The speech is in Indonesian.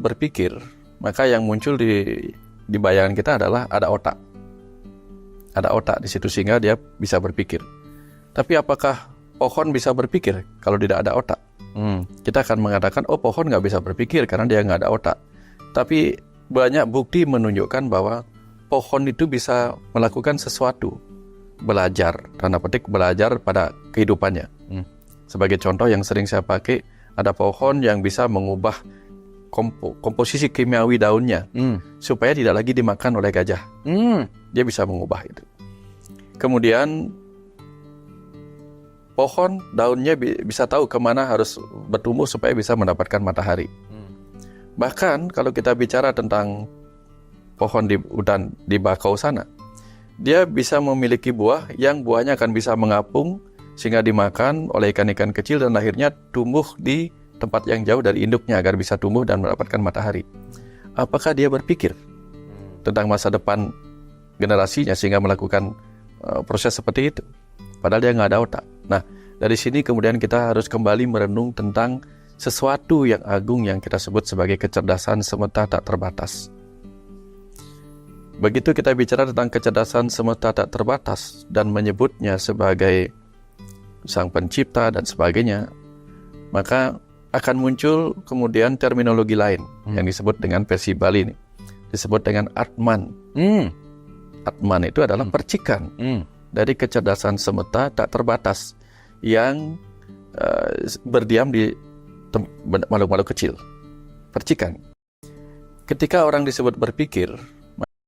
berpikir, maka yang muncul di bayangan kita adalah ada otak. Ada otak di situ sehingga dia bisa berpikir. Tapi apakah pohon bisa berpikir kalau tidak ada otak? Kita akan mengatakan, oh pohon nggak bisa berpikir karena dia nggak ada otak. Tapi banyak bukti menunjukkan bahwa pohon itu bisa melakukan sesuatu. Belajar, tanda petik belajar pada kehidupannya. Sebagai contoh yang sering saya pakai, ada pohon yang bisa mengubah komposisi kimiawi daunnya supaya tidak lagi dimakan oleh gajah. Dia bisa mengubah itu. Kemudian pohon daunnya bisa tahu kemana harus bertumbuh supaya bisa mendapatkan matahari. Bahkan kalau kita bicara tentang pohon di hutan di bakau sana, dia bisa memiliki buah yang buahnya akan bisa mengapung sehingga dimakan oleh ikan-ikan kecil dan akhirnya tumbuh di tempat yang jauh dari induknya agar bisa tumbuh dan mendapatkan matahari. Apakah dia berpikir tentang masa depan generasinya sehingga melakukan proses seperti itu? Padahal dia nggak ada otak. Nah, dari sini kemudian kita harus kembali merenung tentang sesuatu yang agung yang kita sebut sebagai kecerdasan semesta tak terbatas. Begitu kita bicara tentang kecerdasan semesta tak terbatas dan menyebutnya sebagai sang pencipta dan sebagainya, maka akan muncul kemudian terminologi lain yang disebut dengan versi Bali ini. Disebut dengan Atman. Atman itu adalah percikan dari kecerdasan semesta tak terbatas yang berdiam di makhluk-makhluk kecil. Percikan. Ketika orang disebut berpikir,